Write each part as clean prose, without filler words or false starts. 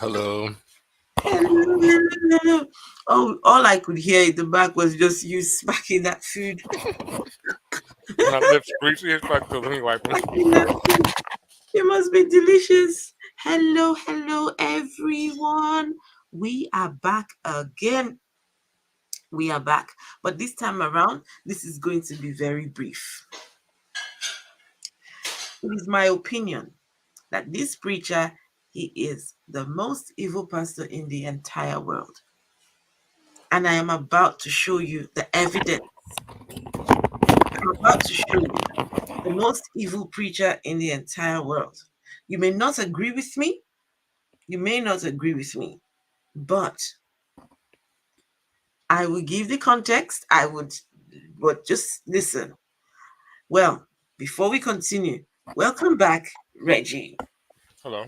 Hello. Hello. Oh, all I could hear in the back was just you smacking that food. My lips greasy as fuck, so let me wipe them. Smacking that food. It must be delicious. Hello, everyone. We are back again. We are back. But this time around, this is going to be very brief. It is my opinion that this preacher, he is the most evil pastor in the entire world. And I am about to show you the evidence. I'm about to show you the most evil preacher in the entire world. You may not agree with me. You may not agree with me. But I will give the context. But just listen. Well, before we continue, welcome back, Reggie. Hello.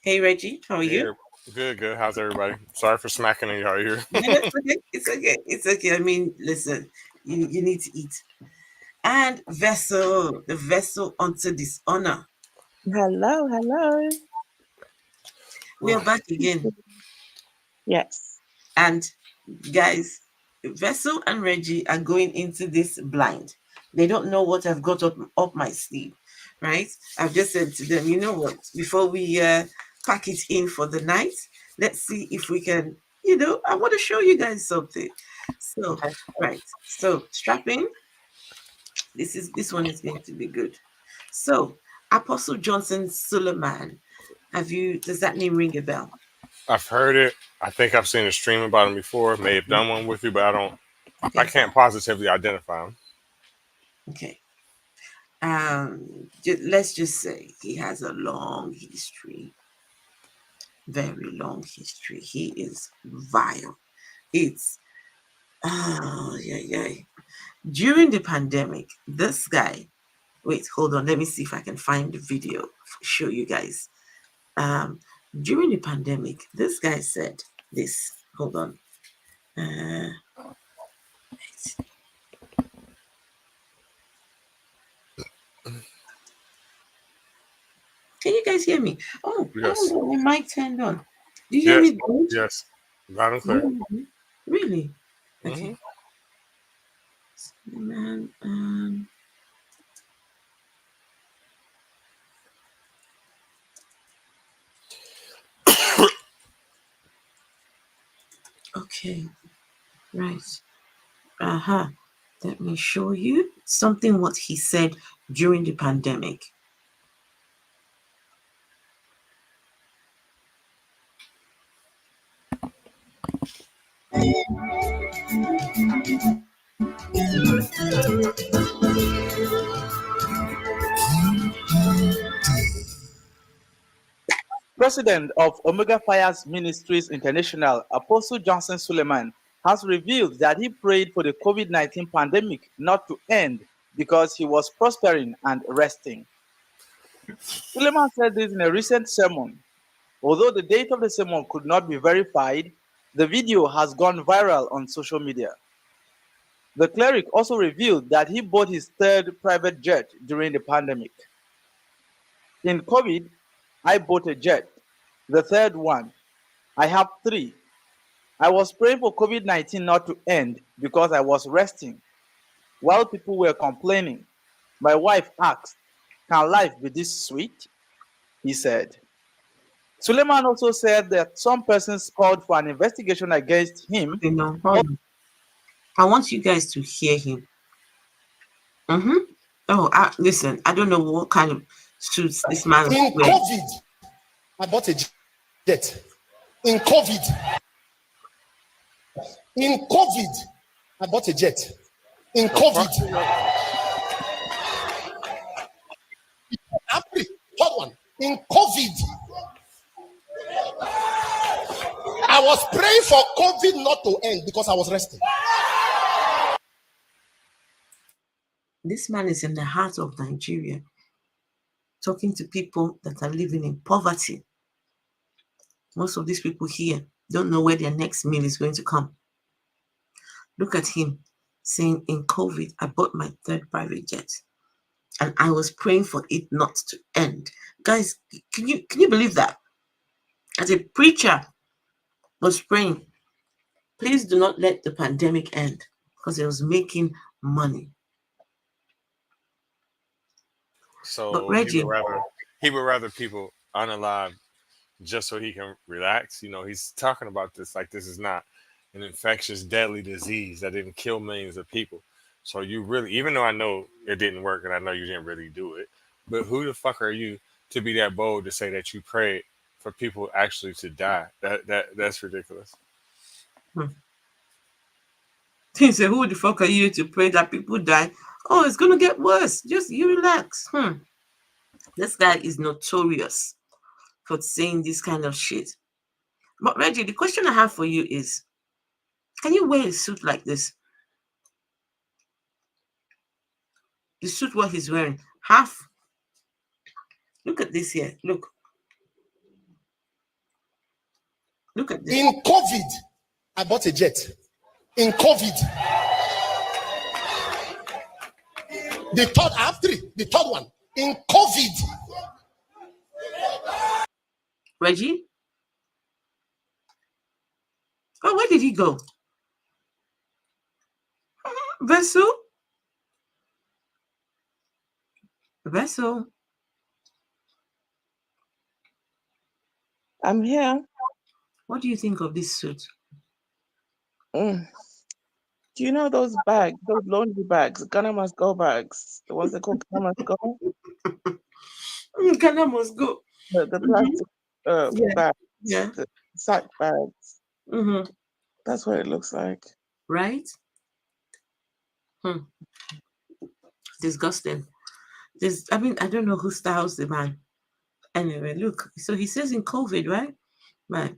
Hey, Reggie, how are Hey, you? good, good. How's everybody? Sorry for smacking in your ear. No, no, it's okay. It's okay. It's okay. I mean, listen, you need to eat. And vessel, the vessel unto dishonor. Hello, hello. We are back again. Yes. And guys, Vessel and Reggie are going into this blind. They don't know what I've got up my sleeve, right? I've just said to them, you know what? Before we pack it in for the night, let's see if we can. I want to show you guys something. So, Okay. right. So, strapping. This one is going to be good. So, Apostle Johnson Suleman. Does that name ring a bell? I've heard it. I think I've seen a stream about him before. May have done one with you, but I Okay. can't positively identify him. Okay. Let's just say he has a long history, very long history. He is vile. It's yeah. During the pandemic, this guy. Wait, hold on. Let me see if I can find the video. Show you guys. Um, During the pandemic, this guy said this. Hold on. Uh, can you guys hear me? Yes. My mic turned on. Do you hear Yes. me good? Yes. Loud and clear. Mhm. Really? Hmm. Okay. Man, okay, right. Uh-huh. Let me show you something what he said during the pandemic. President of Omega Fires Ministries International, Apostle Johnson Suleman, has revealed that he prayed for the COVID-19 pandemic not to end because he was prospering and resting. Suleman said this in a recent sermon. Although the date of the sermon could not be verified, the video has gone viral on social media. The cleric also revealed that he bought his third private jet during the pandemic. In COVID, I bought a jet, the third one. I have three. I was praying for COVID-19 not to end because I was resting. While people were complaining, my wife asked, "Can life be this sweet?" He said. Suleiman also said that some persons called for an investigation against him. Hold on. I want you guys to hear him. Mm-hmm. Listen, I don't know what kind of suits this man In wears. COVID, I bought a jet. In COVID, I bought a jet. In COVID, hold on. In COVID, I was praying for COVID not to end because I was resting. This man is in the heart of Nigeria, talking to people that are living in poverty. Most of these people here don't know where their next meal is going to come. Look at him saying, in COVID, I bought my third private jet and I was praying for it not to end. Guys, can you believe that? as a preacher, was praying, please do not let the pandemic end, because he was making money. But So Reggie, he would rather people unalive just so he can relax. You know, he's talking about this like this is not an infectious, deadly disease that didn't kill millions of people. So you really, even though I know it didn't work and I know you didn't really do it, but who the fuck are you to be that bold to say that you prayed for people actually to die? That's ridiculous. he said, who the fuck are you to pray that people die? Oh, it's going to get worse. Just you relax. This guy is notorious for saying this kind of shit. But Reggie, the question I have for you is, can you wear a suit like this? The suit what he's wearing, half. Look at this here. Look at this. In COVID, I bought a jet. In COVID, the third, I have three. The third one. In COVID. Reggie? Oh, where did he go? Vessel? Vessel? I'm here. What do you think of this suit? Mm. Do you know those bags, those laundry bags, Ghana must go bags, the ones they call Ghana must go? Ghana must go. The plastic Yeah. bags, Yeah. the sack bags. Mm-hmm. That's what it looks like. Right? Disgusting. I mean, I don't know who styles the man. Anyway, look. So he says in COVID, right? Right.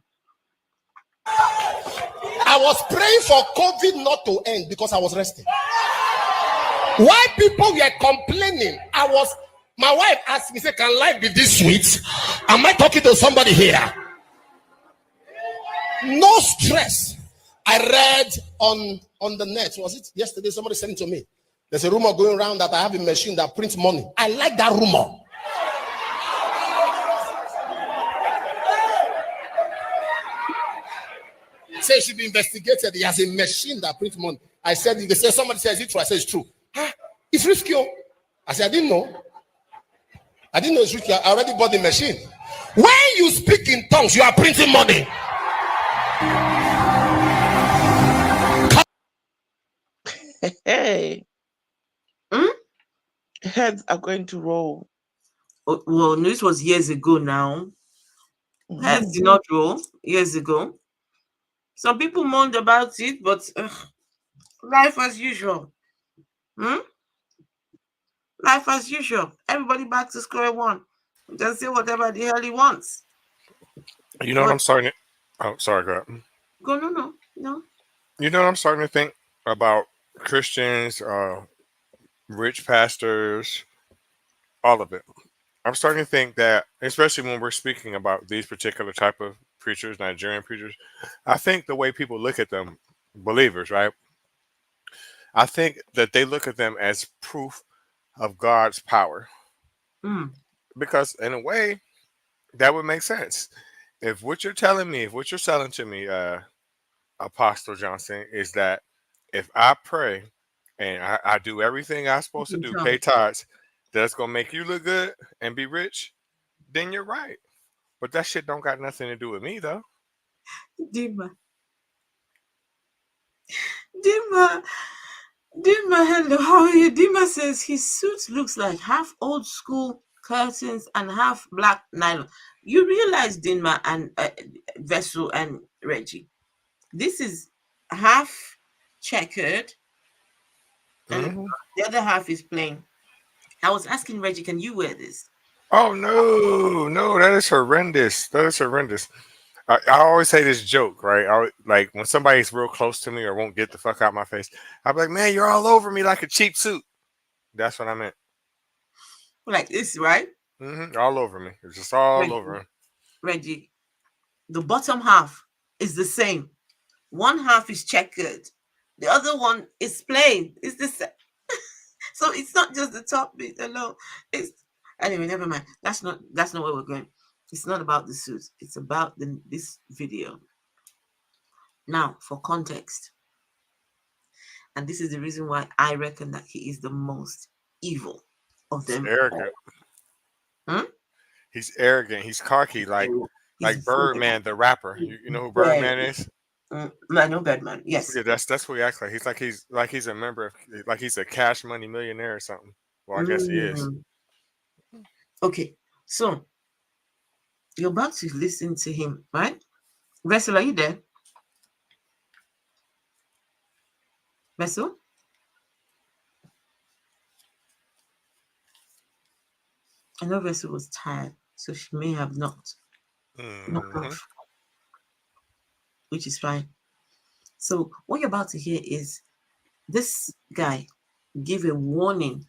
I was praying for COVID not to end because I was resting. Why people were complaining? My wife asked me, say, can life be this sweet? Am I talking to somebody here? No stress. I read on the net, was it yesterday? Somebody sent it to me. There's a rumor going around that I have a machine that prints money. I like that rumor. Say it should be investigated. He has a machine that prints money. I said, they say somebody says it true. I said it's true. It's risky. I said, I didn't know. I didn't know it's risky. I already bought the machine. When you speak in tongues, you are printing money. Hey. Heads are going to roll. Oh, well, this was years ago now. Heads did not roll years ago. Some people moaned about it, but life as usual. Life as usual. Everybody back to square one. Just say whatever the hell he wants. You know what I'm starting to... Oh, sorry, go ahead. Go, no. You know what I'm starting to think about Christians, rich pastors, all of it. I'm starting to think that, especially when we're speaking about these particular type of preachers, Nigerian preachers, I think the way people look at them, believers, right? I think that they look at them as proof of God's power. Because in a way, that would make sense. If what you're telling me, if what you're selling to me, Apostle Johnson, is that if I pray and I do everything I'm supposed to do, pay tithes, that's gonna make you look good and be rich, then you're right. But that shit don't got nothing to do with me though. Dima, hello, how are you? Dima says his suit looks like half old school curtains and half black nylon. You realize, Dima and Vessel and Reggie, this is half checkered and the other half is plain. I was asking Reggie, can you wear this? Oh no, that is horrendous. That is horrendous. I always say this joke, right? Like when somebody's real close to me or won't get the fuck out my face, I'll be like, man, you're all over me like a cheap suit. That's what I meant. Like this, right? All over me. It's just all over him. Reggie, the bottom half is the same. One half is checkered. The other one is plain. It's the same. So it's not just the top bit alone. It's anyway, never mind. That's not where we're going. It's not about the suit. It's about this video. Now, for context, and this is the reason why I reckon that he is the most evil of He's them all. arrogant. Hmm? He's arrogant. He's cocky, He's like very, Birdman, the rapper. You know who very. Birdman is? I know Batman. Yes. Yeah, that's what he acts like. He's a member of, like he's a cash money millionaire or something. Well, I guess he is. Mm. Okay. So you're about to listen to him, right? Vessel, are you there? Vessel? I know Vessel was tired, so she may have not Hmm. off, which is fine. So what you're about to hear is this guy give a warning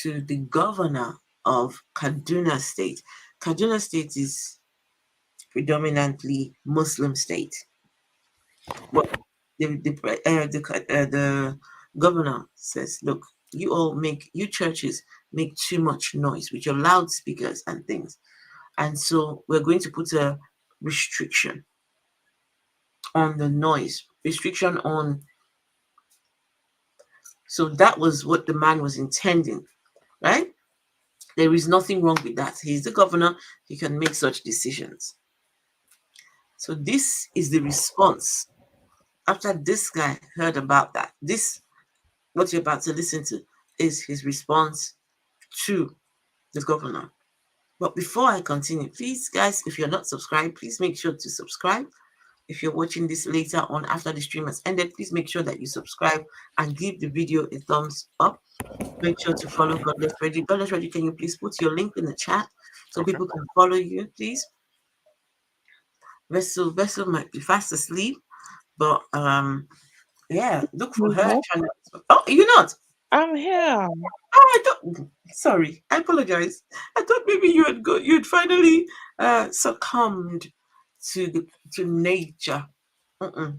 to the governor of Kaduna State. Kaduna State is predominantly Muslim state. But the governor says, look, you churches make too much noise with your loudspeakers and things, and so we're going to put a restriction on the noise, restriction on. So that was what the man was intending, right? There is nothing wrong with that. He's the governor, he can make such decisions. So this is the response after this guy heard about that. This, what you're about to listen to, is his response to the governor. But before I continue, please, guys, if you're not subscribed, please make sure to subscribe. If you're watching this later on after the stream has ended, please make sure that you subscribe and give the video a thumbs up. Make sure to follow Godless Reggie. Godless Reggie, can you please put your link in the chat so Okay. people can follow you, please? Vessel might be fast asleep, but yeah, look for her No, channel. Oh, you're not? I'm here. Oh, I don't. Sorry, I apologize. I thought maybe you'd finally succumbed to to nature. Mm-mm.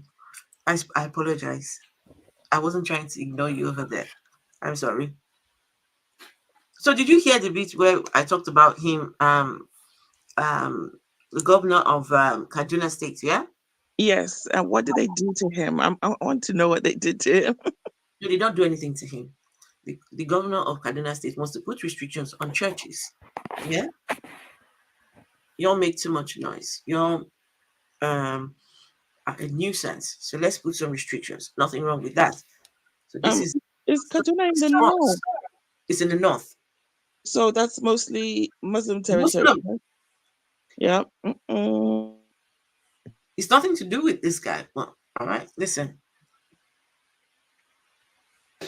I apologize. I wasn't trying to ignore you over there. I'm sorry. So did you hear the bit where I talked about him, um, the governor of Kaduna State? Yeah. Yes. And what did they do to him? I want to know what they did to him. No, they don't do anything to him. The governor of Kaduna State wants to put restrictions on churches. Yeah. You all make too much noise. You're um a nuisance. So let's put some restrictions. Nothing wrong with that. So this Um, is is Kaduna in the response. north? It's in the north. So that's mostly Muslim territory. Muslim. Right? Yeah. Mm-mm. It's nothing to do with this guy. Well, all right. Listen.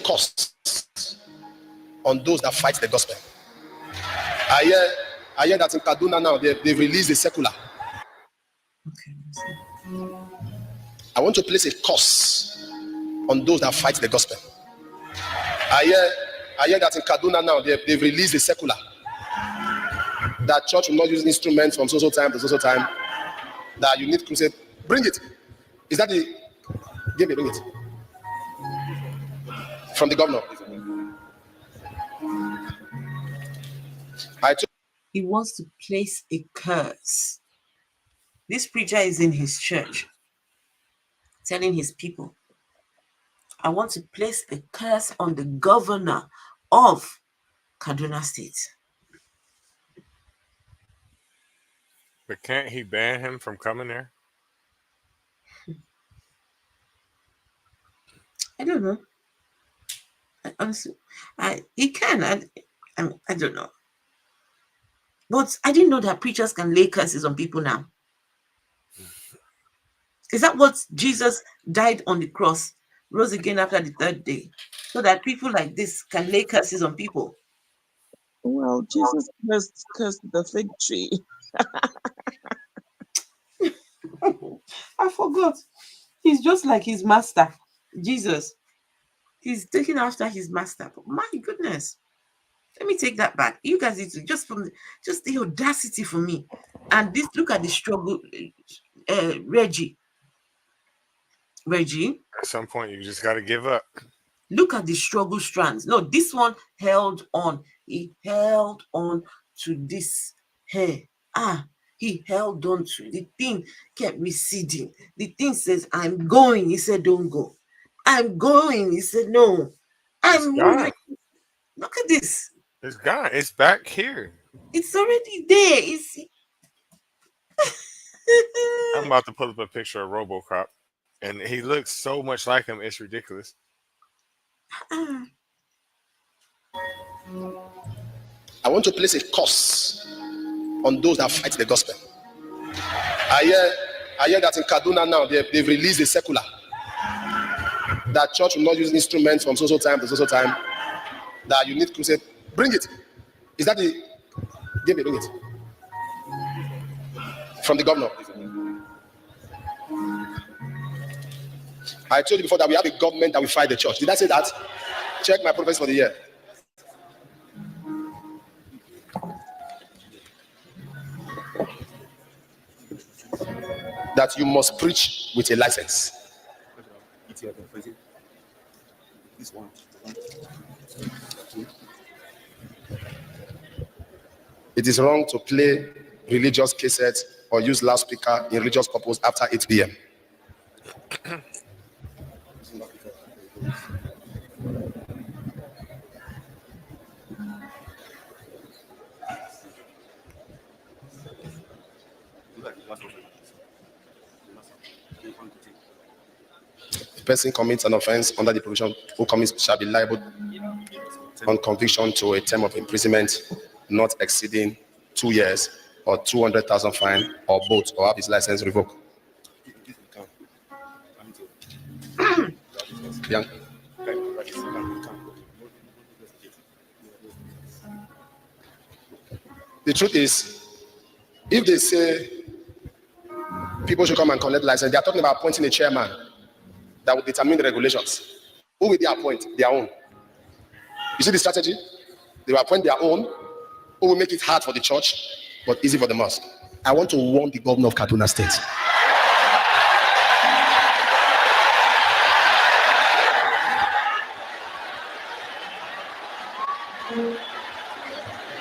Costs on those that fight the gospel. I hear, I hear that in Kaduna now they've released a secular. Okay. I want to place a curse on those that fight the gospel. I hear that in Kaduna now they've released a secular. That church will not use instruments from so time to so time. That you need crusade. Bring it. Is that the? Give me, bring it. From the governor. I took He wants to place a curse. This preacher is in his church telling his people, I want to place a curse on the governor of Kaduna State. But can't he ban him from coming there? I don't know. Honestly, he can. I don't know. But I didn't know that preachers can lay curses on people now. Is that what Jesus died on the cross, rose again after the third day, so that people like this can lay curses on people? Well, Jesus cursed the fig tree. I forgot. He's just like his master, Jesus. He's taking after his master. But my goodness. Let me take that back. You guys need to just the audacity for me. And this, look at the struggle, Reggie. Reggie, At some point, you just got to give up. look at the struggle strands. No, this one held on. He held on to this hair. Ah, He held on to the thing, kept receding. The thing says, I'm going. He said, don't go. I'm going. He said, no. It's I'm moving. gone. Look at this. It's gone. It's back here. It's already there. It's I'm about to pull up a picture of RoboCop, and he looks so much like him. It's ridiculous. I want to place a curse on those that fight the gospel. I hear that in Kaduna now they've released a secular that church will not use instruments from so time to so time. That you need crusade. Bring it. Is that the? Give me, bring it. From the governor. I told you before that we have a government that will fight the church. Did I say that? Check my prophecy for the year. That you must preach with a license. It is wrong to play religious cassettes or use loudspeaker in religious purpose after 8 p.m. The person commits an offense under the provision who commits shall be liable on conviction to a term of imprisonment not exceeding 2 years or 200,000 fine or both, or have his license revoked. Yeah. The truth is, if they say people should come and collect license, they are talking about appointing a chairman that will determine the regulations. Who will they appoint? Their own. You see the strategy? They will appoint their own, who will make it hard for the church, but easy for the mosque. I want to warn the governor of Kaduna State.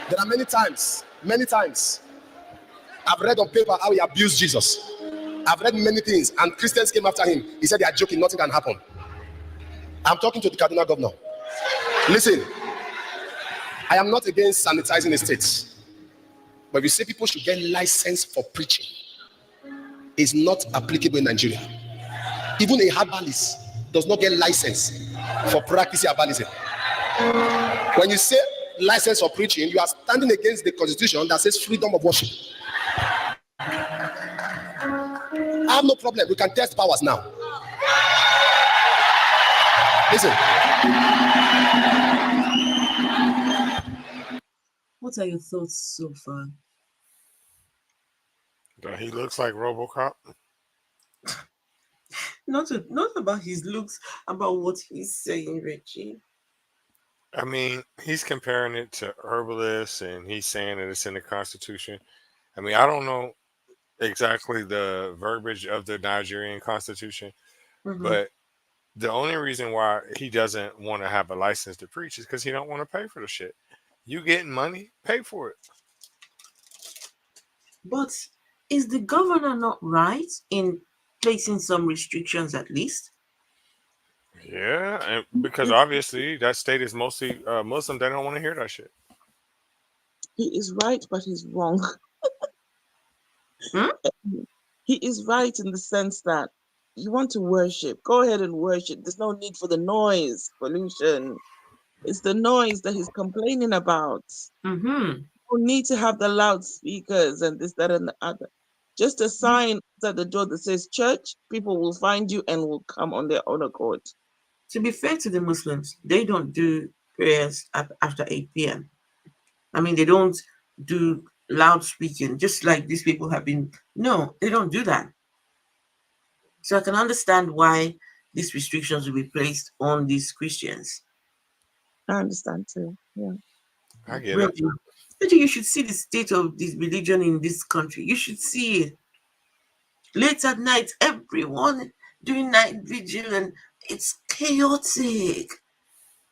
There are many times, I've read on paper how he abused Jesus. I've read many things, and Christians came after him. He said they are joking, nothing can happen. I'm talking to the Kaduna governor. Listen, I am not against sanitizing the states, but if you say people should get license for preaching, it's not applicable in Nigeria. Even a herbalist does not get license for practicing herbalism. When you say license for preaching, you are standing against the constitution that says freedom of worship. I have no problem. We can test powers now. Listen. What are your thoughts so far? That he looks like RoboCop. Not about his looks, about what he's saying, Reggie. I mean, he's comparing it to herbalists, and he's saying that it's in the Constitution. I mean, I don't know exactly the verbiage of the Nigerian Constitution, but the only reason why he doesn't want to have a license to preach is because he don't want to pay for the shit. You getting money, pay for it. But is the governor not right in placing some restrictions at least? Yeah, and because obviously that state is mostly Muslim, they don't want to hear that shit. He is right, but he's wrong. Hmm? He is right in the sense that you want to worship, go ahead and worship. There's no need for the noise, pollution. It's the noise that he's complaining about. Mm-hmm. You need to have the loudspeakers and this, that, and the other. Just a sign at the door that says church, people will find you and will come on their own accord. To be fair to the Muslims, they don't do prayers after 8 p.m. I mean, they don't do loud speaking, just like these people have been. No, they don't do that. So I can understand why these restrictions will be placed on these Christians. I understand too. Yeah. I get it. Reggie, Reggie, you should see the state of this religion in this country. You should see it. Late at night, everyone doing night vigil, and it's chaotic.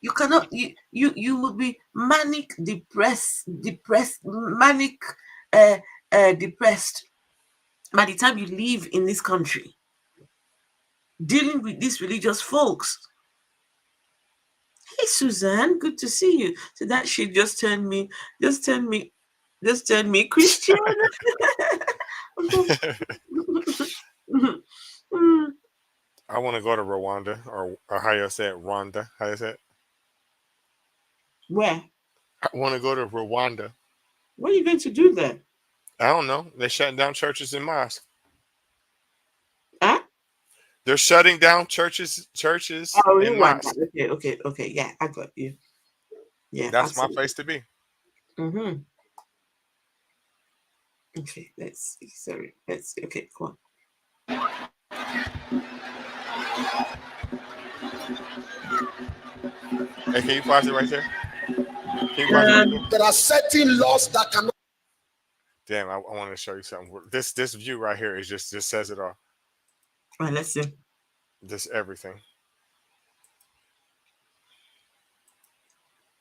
You cannot. You will be manic, depressed, manic, uh, depressed by the time you live in this country, dealing with these religious folks. Hey Suzanne, good to see you. So that shit just turned me, just turned me Christian. I want to go to Rwanda, or how you say it, Rwanda. How you say it? Where? I want to go to Rwanda. What are you going to do there? I don't know. They shutting down churches and mosques. Huh? They're shutting down churches Oh, and Rwanda. mosques. Okay. Yeah, I got you. Yeah, That's my absolutely. place to be. Mm-hmm. Okay, let's see. Sorry. Let's see. Okay, go on. Hey, can you pause it right there? Can you pause it right there? There are certain laws that cannot. Damn, I want to show you something. This view right here is just says it all. All right, let's see. This everything.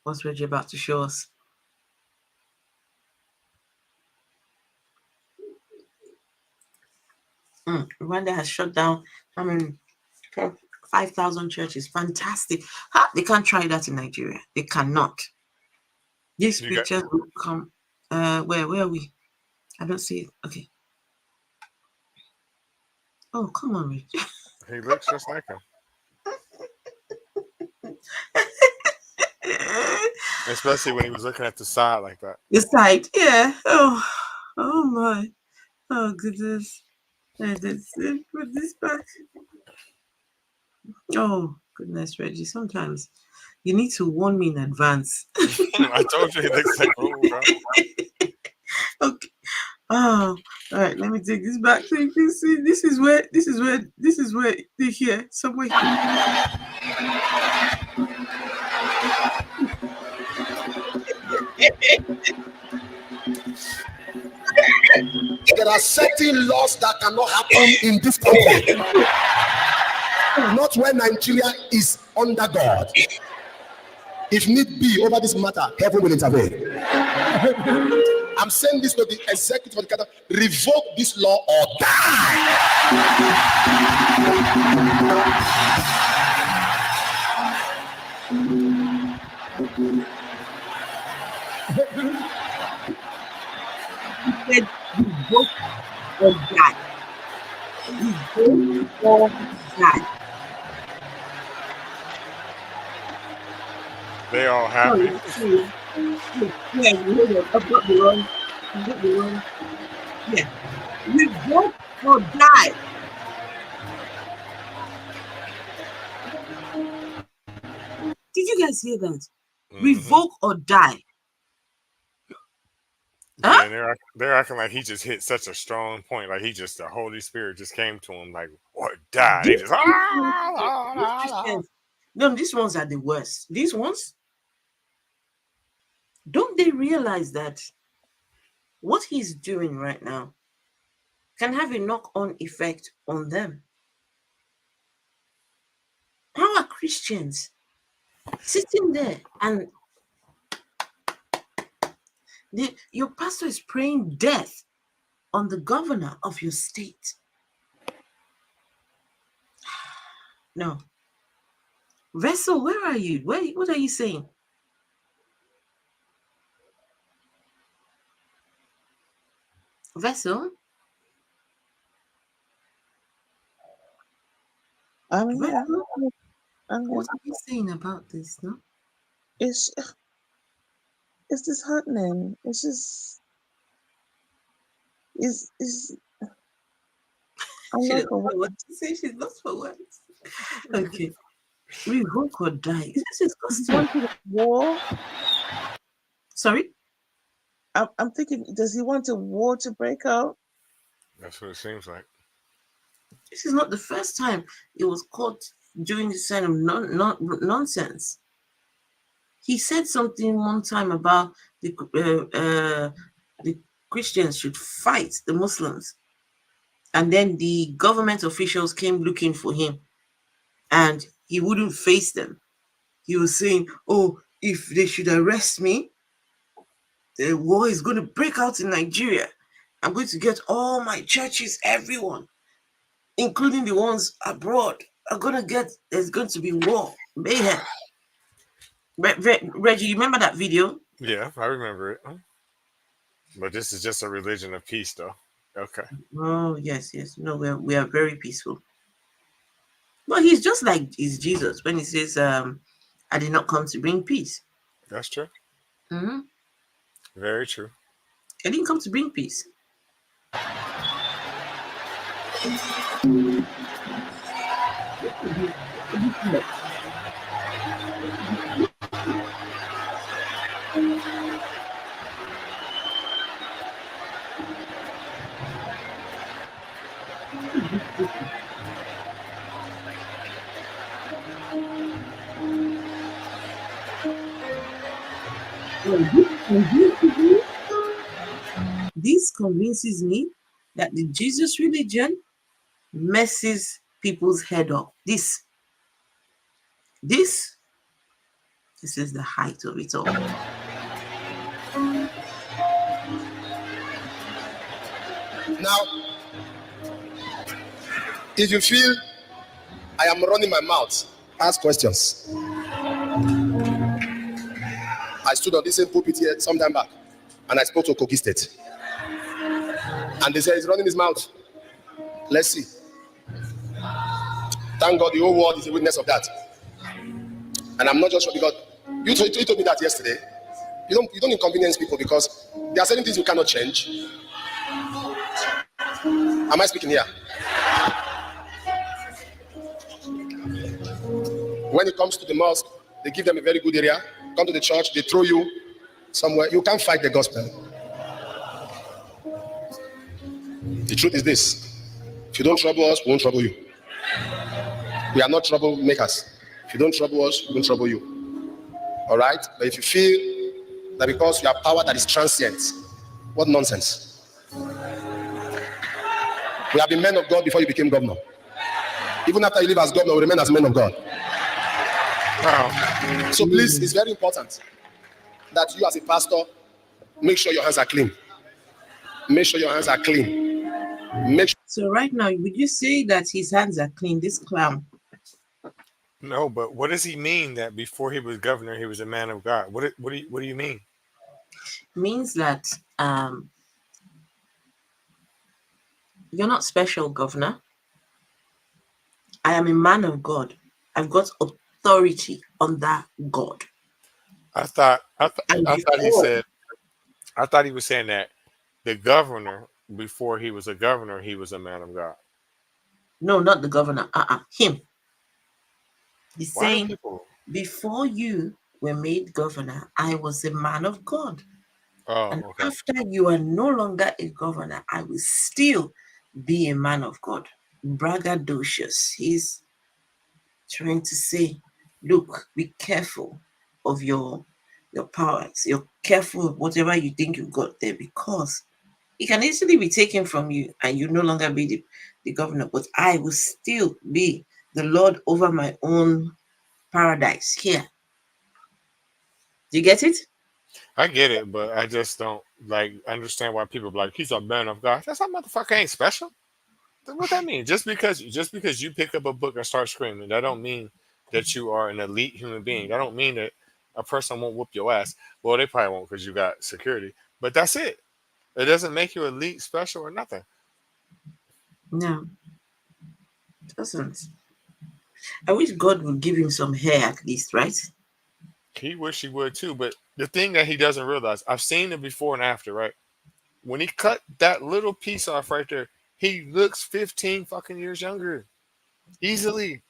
What's Reggie about to show us? Rwanda has shut down, I mean, 5,000 churches. Fantastic. They can't try that in Nigeria. They cannot. These You got. pictures will come. Where are we? I don't see it. Okay. Oh, come on, Rich. He looks just like him, especially when he was looking at the side like that. The side, yeah. Oh my. Oh goodness. Let's put this back. Oh goodness, Reggie. Sometimes you need to warn me in advance. I told you he looks like Ruru, bro. Okay. Oh, all right. Let me take this back so you can see. This is where they here somewhere here. There are certain laws that cannot happen in this country. Not when Nigeria is under God. If need be over this matter, heaven will intervene. I'm saying this to the executive of the country: revoke this law or die. Said we vote or die. We vote or die. They all happy. Sorry. Yeah, hold on. I've got the wrong. I've got the wrong. Yeah. We vote or die. Did you guys hear that? Revoke or die. Yeah, Huh? and they're acting like he just hit such a strong point, like he just the Holy Spirit just came to him, like or die. They These just Christians, these Christians, no, these ones are the worst. These ones, don't they realize that what he's doing right now can have a knock-on effect on them? How are Christians sitting there and your pastor is praying death on the governor of your state? No. Vessel, where are you? What are you saying? Vessel? I'm here. Vessel? I'm here. What are you saying about this? No? It's it's just happening. It's just it's I'm She not doesn't for know what to say. She's lost for words. Okay. Revoke or die. This is disgusting. wanting war. Sorry? I'm thinking, does he want a war to break out? that's what it seems like. This is not the first time he was caught doing this kind of nonsense. He said something one time about the Christians should fight the Muslims. And then the government officials came looking for him and he wouldn't face them. He was saying, oh, if they should arrest me, the war is going to break out in Nigeria. I'm going to get all my churches, everyone, including the ones abroad, are going to get, there's going to be war, mayhem. Reggie, you remember that video? Yeah, I remember it. But this is just a religion of peace, though. Okay, Oh, yes, yes. No, we are very peaceful. But he's just like is Jesus when he says, I did not come to bring peace. that's true. Hmm. Very true. I didn't come to bring peace. This convinces me that the Jesus religion messes people's head up. This, this is the height of it all. Now, if you feel I am running my mouth, ask questions. I stood on this same pulpit here some time back and I spoke to Kogi State. And they said he's running his mouth. Let's see. Thank God the whole world is a witness of that. And I'm not just sure because you told me that yesterday. You don't inconvenience people because there are certain things you cannot change. Am I speaking here? When it comes to the mosque, they give them a very good area. Come to the church, they throw you somewhere. You can't fight the gospel. The truth is this. If you don't trouble us, we won't trouble you. We are not troublemakers. If you don't trouble us, we won't trouble you. All right? But if you feel that because you have power that is transient, what nonsense. We have been men of God before you became governor. Even after you live as governor, we remain as men of God. Wow. So please, it's very important that you as a pastor, make sure your hands are clean. Make sure your hands are clean. Make sure. So right now, would you say that his hands are clean? This clown. No, but what does he mean that before he was governor, he was a man of God? What do you mean? Means that you're not special, governor. I am a man of God. I've got authority under God. I thought I, th- And I you thought he all, said I thought he was saying that the governor before he was a governor, he was a man of God. no, not the governor, him. He's Why do saying, people? before you were made governor, I was a man of God. And Oh, okay. after you are no longer a governor, I will still be a man of God. Braggadocious. He's trying to say, look, be careful of your powers. You're careful of whatever you think you've got there because it can easily be taken from you and you no longer be the governor. But I will still be the Lord over my own paradise here. Do you get it? I get it, but I just don't like understand why people be like he's a man of God. That's that motherfucker ain't special. What that mean? Just because you pick up a book and start screaming, that don't mean that you are an elite human being. That don't mean that a person won't whoop your ass. Well, they probably won't because you got security. But that's it. It doesn't make you elite, special, or nothing. No, it doesn't. I wish God would give him some hair at least, right? He wish he would too. But the thing that he doesn't realize, I've seen it before and after, right? When he cut that little piece off right there, he looks 15 fucking years younger. Easily.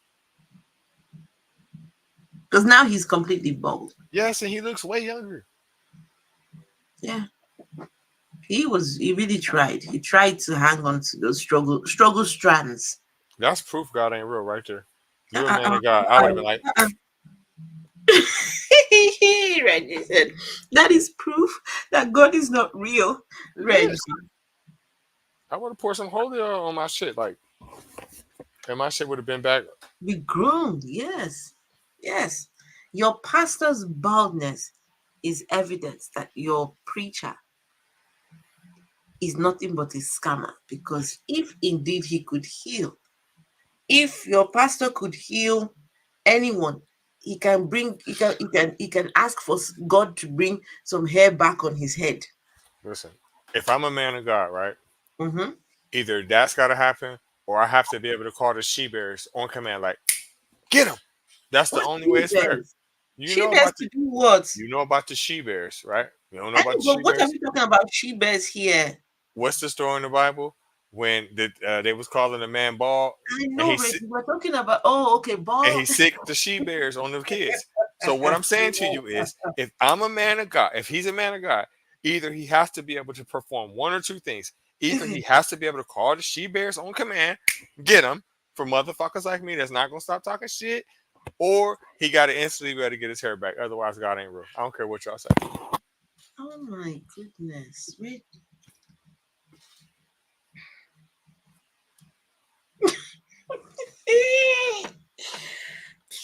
Because now he's completely bald. Yes, and he looks way younger. Yeah. He really tried. He tried to hang on to those struggle strands. That's proof God ain't real right there. You're a Uh, man uh, of God. I would have been like, uh, uh. Reggie said, that is proof that God is not real. Reggie. yes. I would have poured some holy oil on my shit. Like, and my shit would have been back. Be groomed. Yes. Yes. Your pastor's baldness is evidence that your preacher is nothing but a scammer, because if indeed he could heal, if your pastor could heal anyone, he can ask for God to bring some hair back on his head. Listen, if I'm a man of God, right? Mm-hmm. Either that's got to happen, or I have to be able to call the she bears on command, like, get him. That's the What only way she it's fair. bears? You She know bears about to the do what? she bears, right? You don't know I about know, the but she what are bears. we talking about? She bears here. What's the story in the Bible when they was calling a man bald, I and know, Reggie. We're talking about. Oh, okay, ball. he sicked the she bears on the kids. So what I'm saying to you is, if I'm a man of God, if he's a man of God, either he has to be able to perform one or two things. Either he has to be able to call the she bears on command, get them for motherfuckers like me that's not gonna stop talking shit, or he got to instantly be able to get his hair back. Otherwise, God ain't real. I don't care what y'all say. Oh my goodness,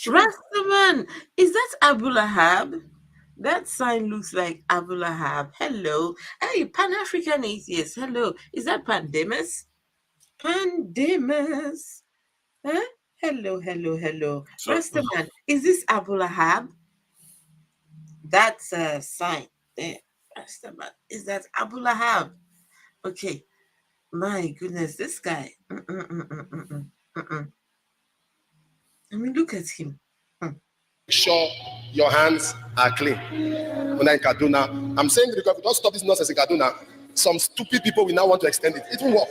Rastaman, is that Abu Lahab? That sign looks like Abu Lahab. Hello. Hey, Pan African atheist. Hello. Is that Pandemus? Pandemus. Huh? Hello, hello, hello. So Rastaman, is this Abu Lahab? That's a sign there. Rastaman, is that Abu Lahab? Okay. My goodness, this guy. I mean, look at him. Sure your hands are clean. When I in Kaduna, I'm saying because if we don't stop this nonsense in Kaduna, some stupid people will now want to extend it. It won't work.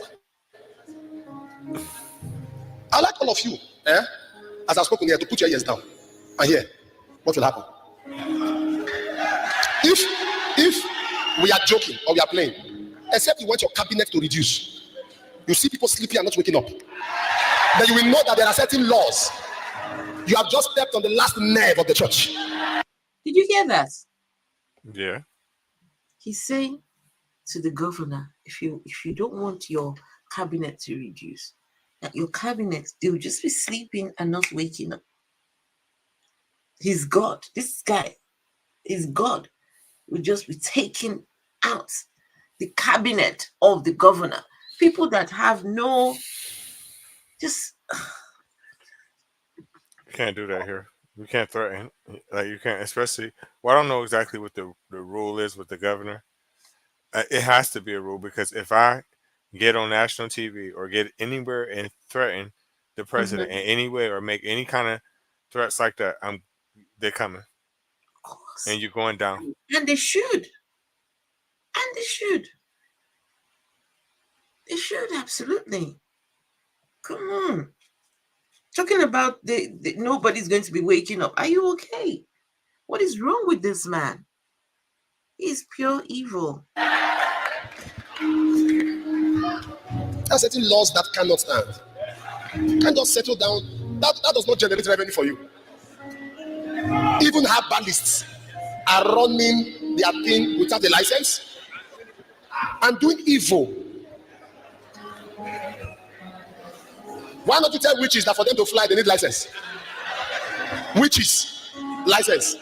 I like all of you, as I've spoken here, to put your ears down and hear what will happen. If we are joking or we are playing, except you want your cabinet to reduce, you see people sleeping and not waking up, then you will know that there are certain laws. You have just stepped on the last nerve of the church. Did you hear that? yeah, He's saying to the governor, if you don't want your cabinet to reduce, that your cabinet, they will just be sleeping and not waking up. He's God. This guy is God. Will just be taking out the cabinet of the governor. People that have no, just you can't do that here. You can't threaten. Like you can't, especially. Well, I don't know exactly what the rule is with the governor. It has to be a rule because if I get on national TV or get anywhere and threaten the president in Mhm. any way or make any kind of threats like that, they're coming Of course. and you're going down. And they should. And they should. They should absolutely. Come on. Talking about the nobody's going to be waking up. Are you okay? What is wrong with this man? He's pure evil. There are certain laws that cannot stand. You can't just settle down. That does not generate revenue for you. Even herbalists are running their thing without a license and doing evil. Why not you tell witches that for them to fly they need license? Witches, license.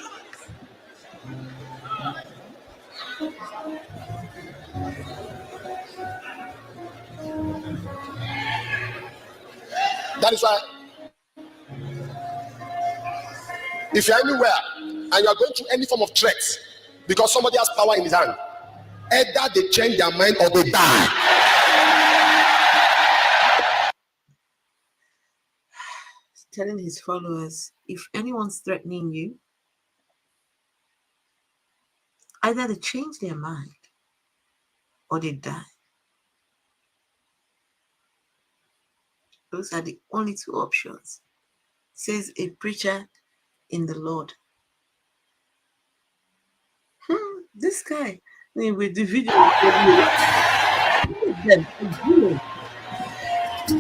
That is why if you're anywhere and you are going through any form of threat because somebody has power in his hand, either they change their mind or they die. Telling his followers, if anyone's threatening you, either they change their mind or they die. Those are the only two options, says a preacher in the Lord. This guy, I mean, with the video, them agreeing to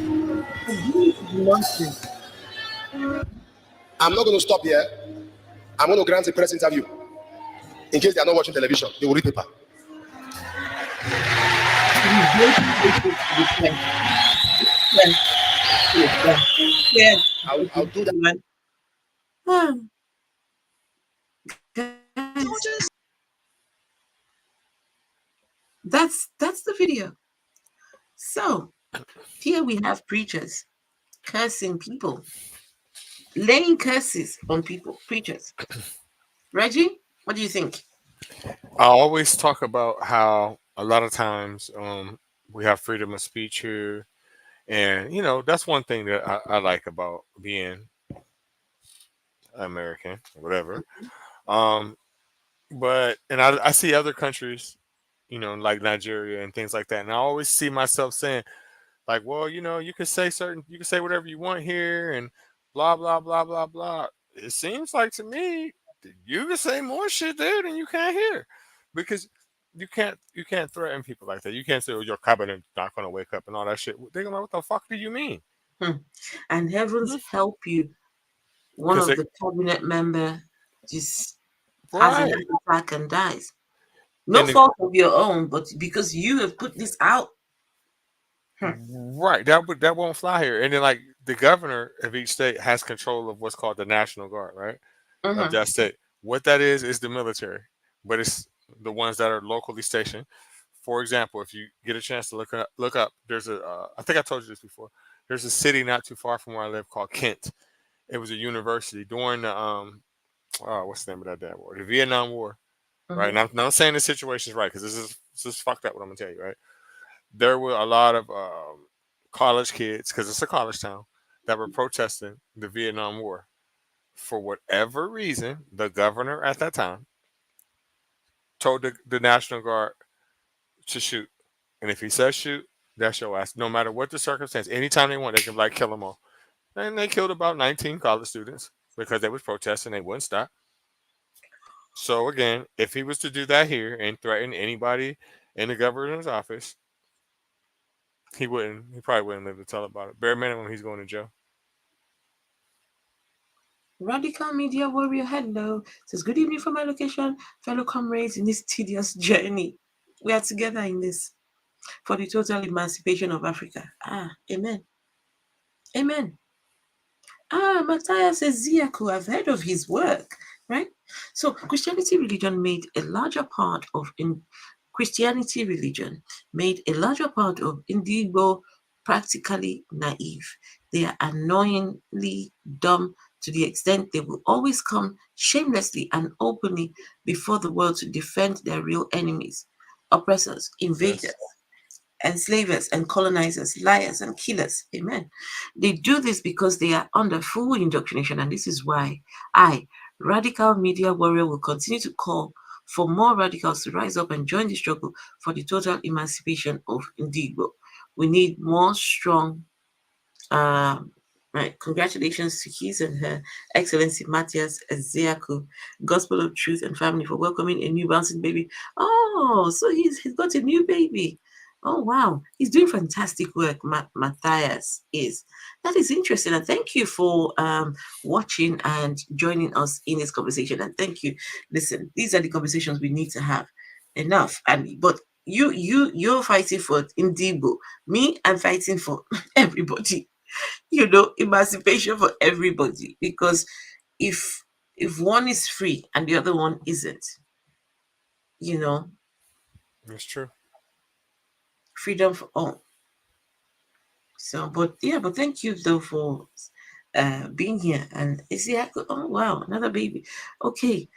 the nonsense. I'm not going to stop here. I'm going to grant a press interview. In case they are not watching television, they will read paper. He's waiting to the press. Yes. I'll do that. Guys, That's the video. So here we have preachers cursing people, laying curses on people, preachers. Reggie, what do you think? I always talk about how a lot of times we have freedom of speech here, and that's one thing that I like about being American, whatever. Um, but and I see other countries, like Nigeria and things like that, and I always see myself saying, like, well, you can say whatever you want here, and blah blah blah blah blah. It seems like to me that you can say more shit there than you can here, because you can't threaten people like that. You can't say, "Oh, your cabinet not going to wake up" and all that shit. They're gonna, what the fuck do you mean? Hmm. And heavens help you. One Because of they the cabinet member just has a heart right, attack and dies. No and the, fault of your own, but because you have put this out. Hmm. right, that won't fly here. And then, like, the governor of each state has control of what's called the National Guard, right? Of Mhm. that state. What that is the military, but it's the ones that are locally stationed. For example, if you get a chance to look up, there's I think I told you this before. There's a city not too far from where I live called Kent. It was a university during the what's the name of that damn war? The Vietnam War, right? Mhm. And I'm not saying the situation is right, because this is fucked up what I'm gonna tell you, right? There were a lot of college kids, because it's a college town, that were protesting the Vietnam War. For whatever reason, the governor at that time told the National Guard to shoot. And if he says shoot, that's your ass. No matter what the circumstance, anytime they want, they can like kill them all. And they killed about 19 college students because they was protesting. They wouldn't stop. So again, if he was to do that here and threaten anybody in the governor's office, he wouldn't. He probably wouldn't live to tell about it. Bare minimum, he's going to jail. Radical Media Warrior, hello. Says, good evening from my location, fellow comrades in this tedious journey. We are together in this for the total emancipation of Africa. Ah, amen. Amen. Ah, Matthias Ezeaku, I've heard of his work, right? So Christianity religion made a larger part of in Christianity religion made a larger part of Indigo practically naive. They are annoyingly dumb to the extent they will always come shamelessly and openly before the world to defend their real enemies, oppressors, invaders, Yes, enslavers and colonizers, liars and killers. Amen. They do this because they are under full indoctrination, and this is why I, Radical Media Warrior, will continue to call for more radicals to rise up and join the struggle for the total emancipation of Indigo. We need more strong um, right. Congratulations to His and Her Excellency Matthias Ezeaku, Gospel of Truth and Family, for welcoming a new bouncing baby. Oh, so he's got a new baby. Oh wow, he's doing fantastic work. Matthias is. That is interesting, and thank you for watching and joining us in this conversation. And thank you. Listen, these are the conversations we need to have. Enough, and but you're fighting for Indigo. Me, I'm fighting for everybody. Emancipation for everybody, because if if one is free and the other one isn't, you know it's true. freedom for all. So but yeah, but thank you though for being here. And is it, oh wow, another baby. Okay,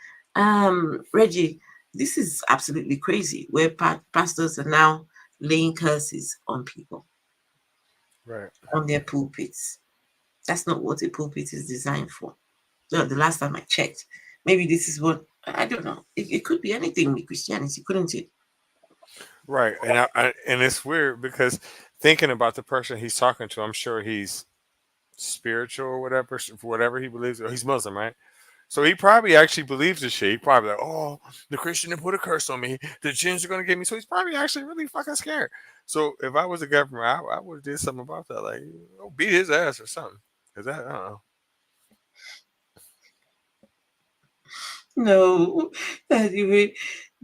Reggie, this is absolutely crazy where pastors are now laying curses on people Right. on their pulpits. That's not what a pulpit is designed for. No, the last time I checked. Maybe this is what I don't know. It could be anything with Christianity, couldn't it? Right. And it's weird because thinking about the person he's talking to, I'm sure he's spiritual or whatever, for whatever he believes. He's Muslim, right? So he probably actually believes this shit. He probably like, oh, the Christian that put a curse on me. The jinns are gonna get me. So he's probably actually really fucking scared. So if I was a governor, I would have did something about that, like, beat his ass or something. Cause that, I don't know. No. Anyway,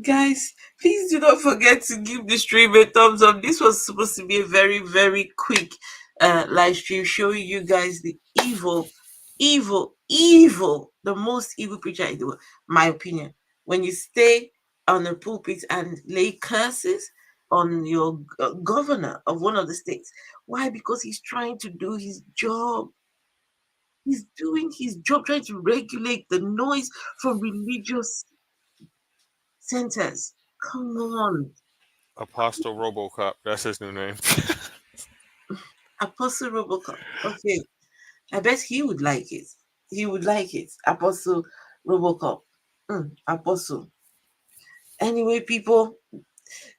guys, please do not forget to give the stream a thumbs up. This was supposed to be a very, very quick live stream showing you guys the evil, evil, evil, the most evil preacher in the world. My opinion. When you stay on the pulpit and lay curses, on your governor of one of the states. Why? Because he's trying to do his job. He's doing his job, trying to regulate the noise from religious centers. Come on. Apostle Robocop. That's his new name. Apostle Robocop. Okay. I bet he would like it. He would like it. Apostle Robocop. Apostle. Anyway, people,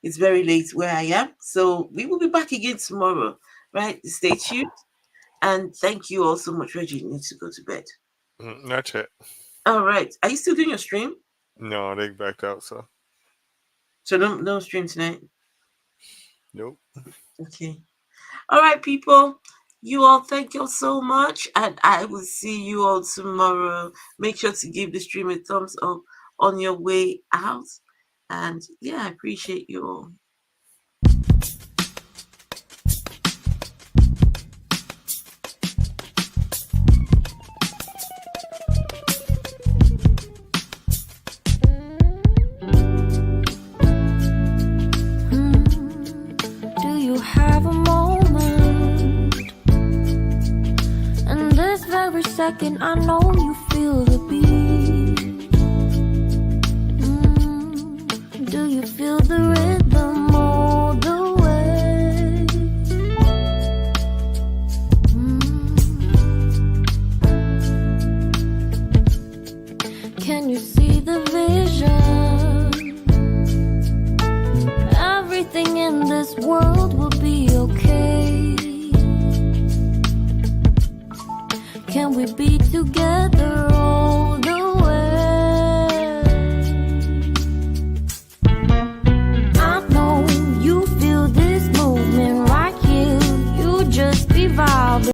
it's very late where I am. So we will be back again tomorrow, right? Stay tuned. And thank you all so much. Reggie, you need to go to bed. That's it. All right. Are you still doing your stream? No, they backed out, so. So no stream tonight? Nope. Okay. All right, people. You all, thank you all so much. And I will see you all tomorrow. Make sure to give the stream a thumbs up on your way out. And yeah, I appreciate you all. Do you have a moment? And this very second, I know you feel the beat. Do you feel the rhythm all the way? Can you see the vision? Everything in this world will be okay. Can we be together?